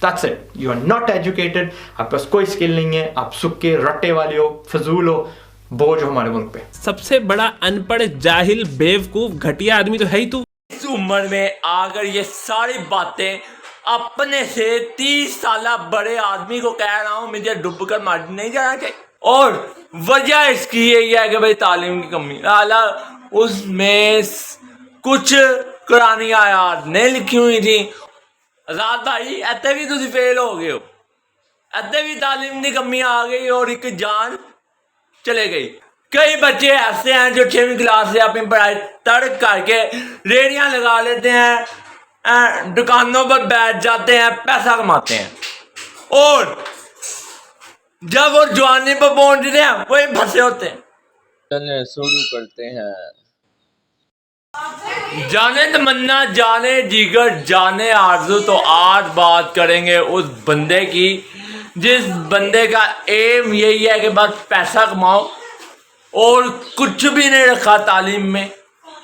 That's it. You are not educated. आपके पास कोई skill नहीं है, आप सुक्के रट्टे वाले हो, फजूल हो, बोझ हो हमारे मुल्क पे। सबसे बड़ा अनपढ़, जाहिल, बेवकूफ, घटिया आदमी तो है ही तू। इस उम्र में आकर ये सारी बातें अपने से 30 साल बड़े आदमी को कह रहा हूँ, मुझे डूब कर मार नहीं जाना चाहिए। और वजह इसकी यही है कि भाई तालीम की कमी। हालां उसमें कुछ कुरानी आयात नहीं लिखी हुई थी। आजाद भाई इतने भी तुम फेल हो गए हो, इतने भी तालीम की कमी आ गई और एक जान चले गई। कई बच्चे ऐसे हैं जो 6वीं क्लास से अपनी पढ़ाई तर्क करके रेडियां लगा लेते हैं, दुकानों पर बैठ जाते हैं, पैसा कमाते हैं, और जब वो जवानी पर पहुंचते हैं वही फंसे होते हैं। चलने शुरू करते हैं। जाने तमन्ना, जाने जिगर, जाने आरज़ू, तो आज बात करेंगे उस बंदे की जिस बंदे का एम यही है कि बस पैसा कमाओ और कुछ भी नहीं रखा तालीम में,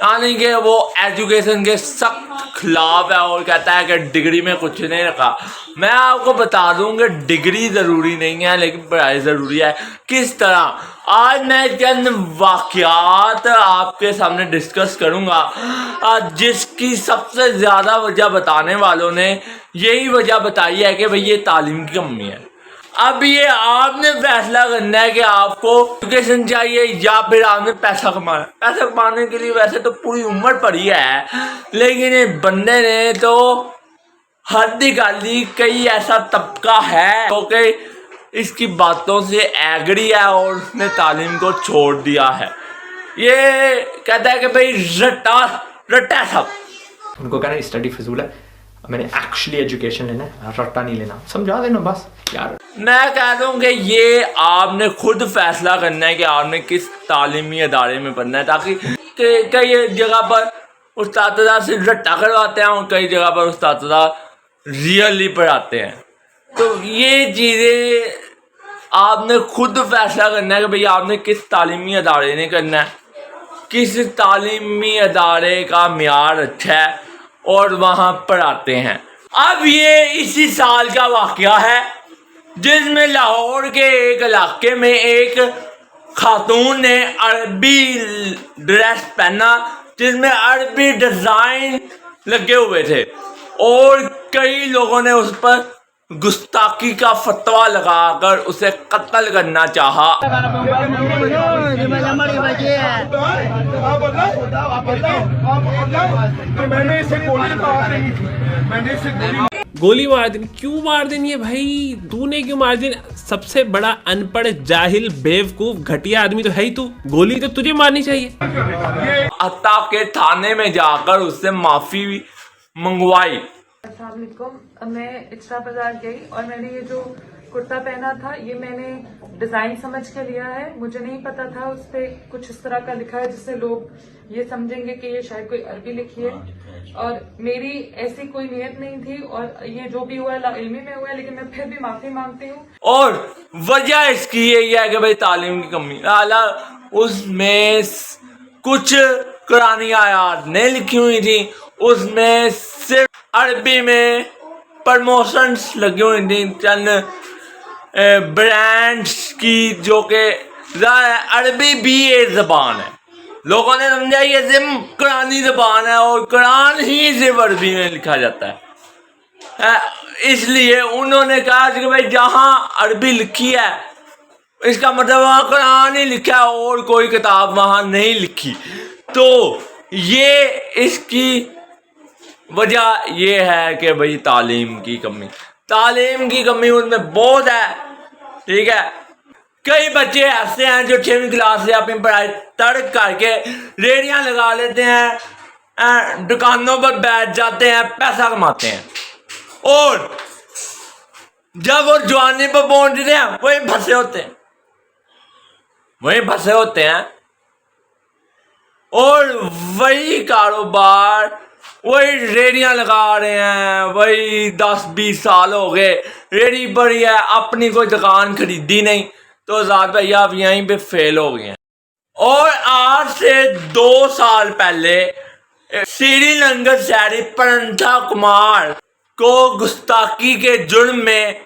यानी कि वो एजुकेशन के सख्त खिलाफ है और कहता है कि डिग्री में कुछ नहीं रखा। मैं आपको बता दूं कि डिग्री ज़रूरी नहीं है लेकिन पढ़ाई ज़रूरी है। किस तरह? आज मैं चंद वाक़यात आपके सामने डिस्कस करूंगा जिसकी सबसे ज़्यादा वजह बताने वालों ने यही वजह बताई है कि भाई ये तालीम की कमी है। अब ये आपने फैसला करना है कि आपको एजुकेशन चाहिए या फिर आपने पैसा कमाना। पैसा कमाने के लिए वैसे तो पूरी उम्र पड़ी है, लेकिन ये बंदे ने तो हद निकाली। कई ऐसा तबका है जो कि इसकी बातों से एग्री है और उसने तालीम को छोड़ दिया है। ये कहता है कि भाई रट्टा सब। उनको कहना स्टडी फजूल है, मैंने एक्चुअली एजुकेशन लेना है, रट्टा नहीं लेना। समझा देना बस यार। मैं कह दूं कि ये आपने खुद फैसला करना है कि आपने किस तालीमी अदारे में पढ़ना है, ताकि कई जगह पर उस्ताद से रट्टा करवाते हैं और कई जगह पर उस्ताद रियली पढ़ाते हैं। तो ये चीज़ें आपने खुद फैसला करना है कि भाई आपने किस तालीमी अदारे में करना है, किस तालीमी अदारे का मियार अच्छा है और वहाँ पढ़ाते हैं। अब ये इसी साल का वाक़या है जिसमें लाहौर के एक इलाके में एक खातून ने अरबी ड्रेस पहना जिसमें अरबी डिज़ाइन लगे हुए थे और कई लोगों ने उस पर गुस्ताखी का फतवा लगाकर उसे कत्ल करना चाहा। गोली मार देनी। क्यों मार देनी है भाई? तूने क्यों मार देनी? सबसे बड़ा अनपढ़, जाहिल, बेवकूफ, घटिया आदमी तो है ही तू। गोली तो तुझे मारनी चाहिए। हत्ता के थाने में जाकर उससे माफी मंगवाई। अस्सलाम वालेकुम। मैं इचरा बाजार गई और मैंने ये जो कुर्ता पहना था ये मैंने डिजाइन समझ के लिया है। मुझे नहीं पता था उस पे कुछ इस तरह का लिखा है जिससे लोग ये समझेंगे कि ये शायद कोई अरबी लिखी है, और मेरी ऐसी कोई नियत नहीं थी और ये जो भी हुआ है इल्मी में हुआ है, लेकिन मैं फिर भी माफी मांगती हूँ। और वजह इसकी यही है कि भाई तालीम की कमी। हालां उसमें कुछ कुरानी आयात नहीं लिखी हुई थी, उसमें सिर्फ अरबी में प्रमोशंस लगी हुई थी चंद ब्रांड्स की, जो कि अरबी भी एक ज़बान है। लोगों ने समझा ये सिर्फ कुरानी ज़बान है और कुरान ही सिर्फ अरबी में लिखा जाता है, इसलिए उन्होंने कहा कि भाई जहाँ अरबी लिखी है इसका मतलब वहाँ कुरान ही लिखा है और कोई किताब वहाँ नहीं लिखी। तो ये इसकी वजह ये है कि भाई तालीम की कमी उनमें बहुत है। ठीक है, कई बच्चे ऐसे हैं जो 6वीं क्लास से अपनी पढ़ाई तर्क करके रेडियां लगा लेते हैं, दुकानों पर बैठ जाते हैं, पैसा कमाते हैं, और जब वो जवानी पर पहुंचते हैं वही फंसे होते हैं और वही कारोबार, वही रेडियां लगा रहे हैं। वही 10-20 साल हो गए रेडी पड़ी है, अपनी कोई दुकान खरीदी नहीं, तो आजाद भाई आप यहीं पे फेल हो गए हैं। और आज से 2 साल पहले श्रीलंका शहरी परंथा कुमार को गुस्ताखी के जुर्म में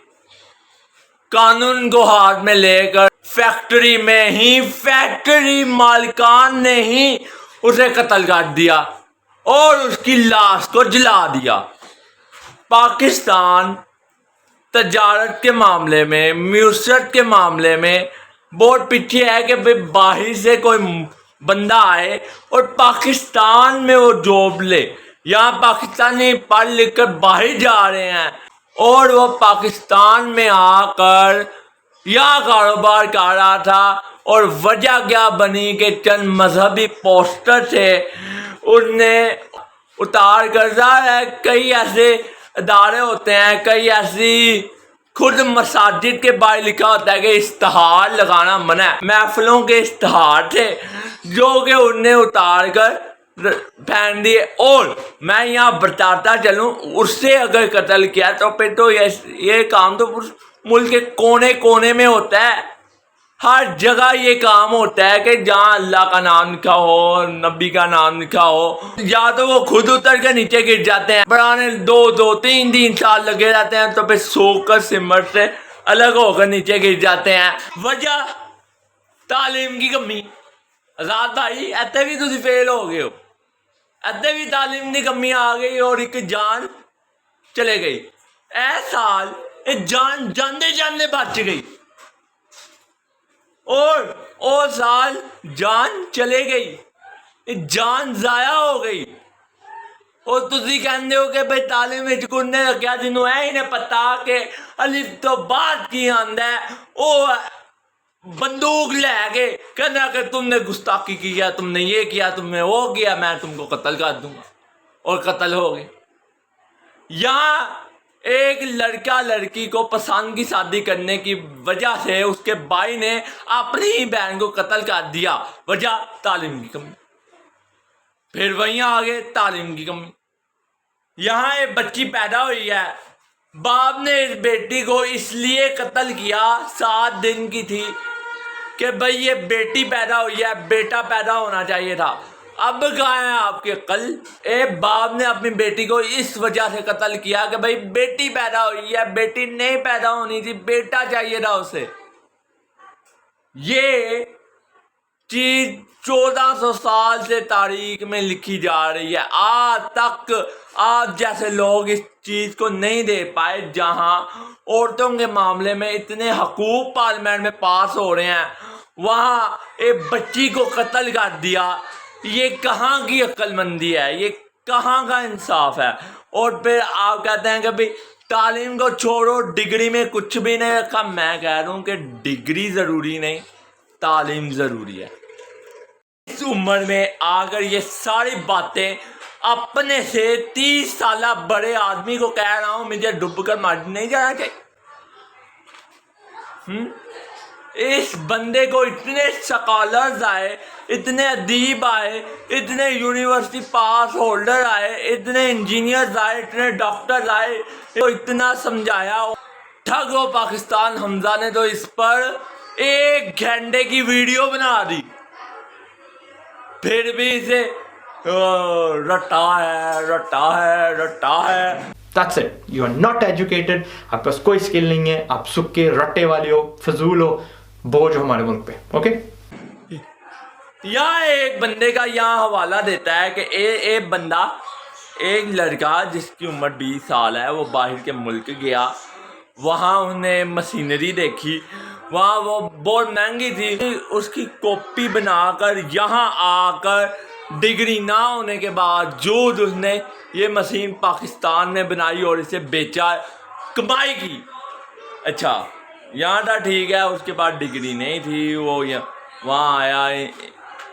कानून को हाथ में लेकर फैक्ट्री मालिकान ने ही उसे कत्ल कर दिया और उसकी लाश को जला दिया। पाकिस्तान तजारत के मामले में, म्यूसरत के मामले में बहुत पीछे है कि भाई बाहर से कोई बंदा आए और पाकिस्तान में वो जॉब ले। यहाँ पाकिस्तानी पढ़ लिख कर बाहर जा रहे हैं और वो पाकिस्तान में आकर यहाँ कारोबार कर रहा था और वजह क्या बनी कि चंद मजहबी पोस्टर से उनने उतार कर है। कई ऐसे इदारे होते हैं, कई ऐसी खुद मसाजिद के बाहर लिखा होता है कि इश्तहार लगाना मना है। महफिलों के इश्तहार थे जो कि उनने उतार कर पहन दिए। और मैं यहाँ बताता चलूँ, उससे अगर कत्ल किया तो फिर तो ये काम तो मुल्क के कोने कोने में होता है। हर जगह ये काम होता है कि जहाँ अल्लाह का नाम लिखा हो, नबी का नाम लिखा हो, या तो वो खुद उतर के नीचे गिर जाते हैं। बढ़ाने 2-3 साल लगे रहते हैं तो फिर सोकर सिमर से अलग होकर नीचे गिर जाते हैं। वजह तालीम की कमी। आजाद भाई इतने भी तुम फेल हो गए हो, इतने भी तालीम की कमी आ गई और एक जान चले गई। ए साल जान जाने जाने बच गई और साल जान चले गई, जान जाया हो गई। और तुसी कहते हो कि भाई तालीम विच कुन्ने रखा, जिन्हों है ही नहीं पता कि अलिफ तो बाद की आंदा है, वो बंदूक लैके कहना कि तुमने गुस्ताखी किया, तुमने ये किया, तुमने वो किया, मैं तुमको कत्ल कर दूंगा। और कत्ल हो गए। यहाँ एक लड़का लड़की को पसंद की शादी करने की वजह से उसके भाई ने अपनी ही बहन को कत्ल कर दिया। वजह तालीम की कमी। फिर वहीं आगे तालीम की कमी। यहाँ एक बच्ची पैदा हुई है, बाप ने इस बेटी को इसलिए कत्ल किया, 7 दिन की थी, कि भाई ये बेटी पैदा हुई है, बेटा पैदा होना चाहिए था। अब कहाँ है आपके अक्ल? एक बाप ने अपनी बेटी को इस वजह से कत्ल किया कि भाई बेटी पैदा हुई है, बेटी नहीं पैदा होनी थी, बेटा चाहिए था उसे। ये चीज 1400 साल से तारीख में लिखी जा रही है। आज तक आप जैसे लोग इस चीज को नहीं दे पाए। जहां औरतों के मामले में इतने हकूक पार्लियामेंट में पास हो रहे हैं, वहां एक बच्ची को कत्ल कर दिया। ये कहाँ की अक्लमंदी है? ये कहाँ का इंसाफ है? और फिर आप कहते हैं कि भाई तालीम को छोड़ो, डिग्री में कुछ भी नहीं रखा। मैं कह रहा हूँ कि डिग्री ज़रूरी नहीं, तालीम ज़रूरी है। इस उम्र में आकर ये सारी बातें अपने से 30 साल बड़े आदमी को कह रहा हूँ, मुझे डूब कर मर नहीं जाना चाहिए। इस बंदे को इतने स्कॉलर्स आए, इतने अदीब आए, इतने यूनिवर्सिटी पास होल्डर आए, इतने इंजीनियर्स आए, इतने डॉक्टर्स आए, तो इतना समझाया। ठग हो पाकिस्तान हमजा ने तो इस पर 1 घंटे की वीडियो बना दी, फिर भी इसे रट्टा है। That's it. You are not educated. आपके पास कोई स्किल नहीं है, आप सुक्के रट्टे वाले हो, फजूल हो, बोझ हो हमारे मुल्क पे। ओके? यहाँ एक बंदे का यहाँ हवाला देता है कि एक बंदा, एक लड़का जिसकी उम्र 20 साल है, वो बाहर के मुल्क गया, वहाँ उसने मशीनरी देखी, वहाँ वो बहुत महंगी थी, उसकी कॉपी बनाकर यहाँ आकर डिग्री ना होने के बावजूद उसने ये मशीन पाकिस्तान में बनाई और इसे बेचा, कमाई की। अच्छा, यहाँ था ठीक है, उसके बाद डिग्री नहीं थी, वो वहाँ आया,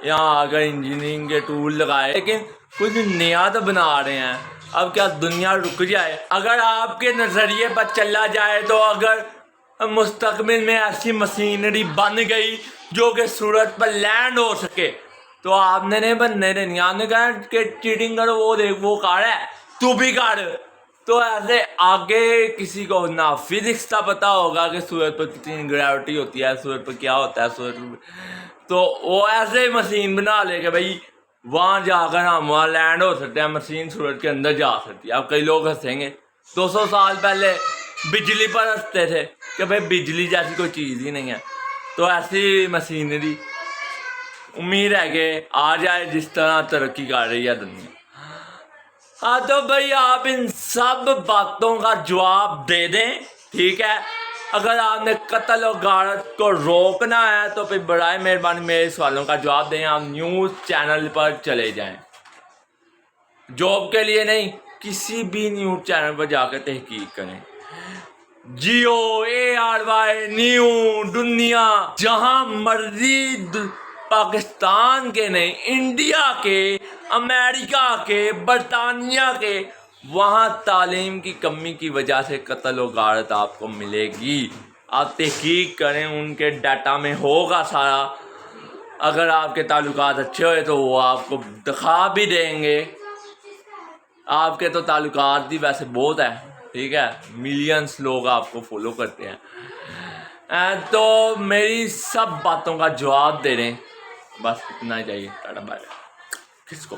यहाँ आकर इंजीनियरिंग के टूल लगाए, लेकिन कुछ नया तो बना रहे हैं। अब क्या दुनिया रुक जाए? अगर आपके नज़रिए पर चला जाए तो अगर मुस्तकबिल में ऐसी मशीनरी बन गई जो कि सूरत पर लैंड हो सके, तो आपने नहीं बनने देनी। आपने कहा कि चीटिंग करो, वो देख वो कर है, तू भी कर। तो ऐसे आगे किसी को ना फिजिक्स का पता होगा कि सूरज पर कितनी ग्रेविटी होती है, सूरज पर क्या होता है, सूरज पर, तो वो ऐसे मशीन बना ले कि भाई वहाँ जाकर हम वहाँ लैंड हो सकते हैं, मशीन सूरज के अंदर जा सकती है। अब कई लोग हंसेंगे, 200 साल पहले बिजली पर हंसते थे कि भाई बिजली जैसी कोई चीज़ ही नहीं है। तो ऐसी मशीनरी उम्मीद है कि आ जाए जिस तरह तरक्की कर रही है दुनिया। हाँ तो भाई आप इन सब बातों का जवाब दे दें, ठीक है। अगर आपने कत्ल और गारत को रोकना है तो फिर बराए मेहरबानी मेरे सवालों का जवाब दें। आप न्यूज़ चैनल पर चले जाएं, जॉब के लिए नहीं, किसी भी न्यूज़ चैनल पर जाकर तहकीक करें। जियो, ARY, न्यू, दुनिया, जहां मर्जी, पाकिस्तान के नहीं, इंडिया के, अमेरिका के, बरतानिया के, वहाँ तालीम की कमी की वजह से कत्ल और गारत आपको मिलेगी। आप तहकीक करें, उनके डाटा में होगा सारा। अगर आपके ताल्लुकात अच्छे हुए तो वो आपको दिखा भी देंगे। आपके तो ताल्लुकात ही वैसे बहुत है, ठीक है, मिलियंस लोग आपको फॉलो करते हैं। तो मेरी सब बातों का जवाब दे रहे हैं, बस इतना ही चाहिए। Tata bye. किसको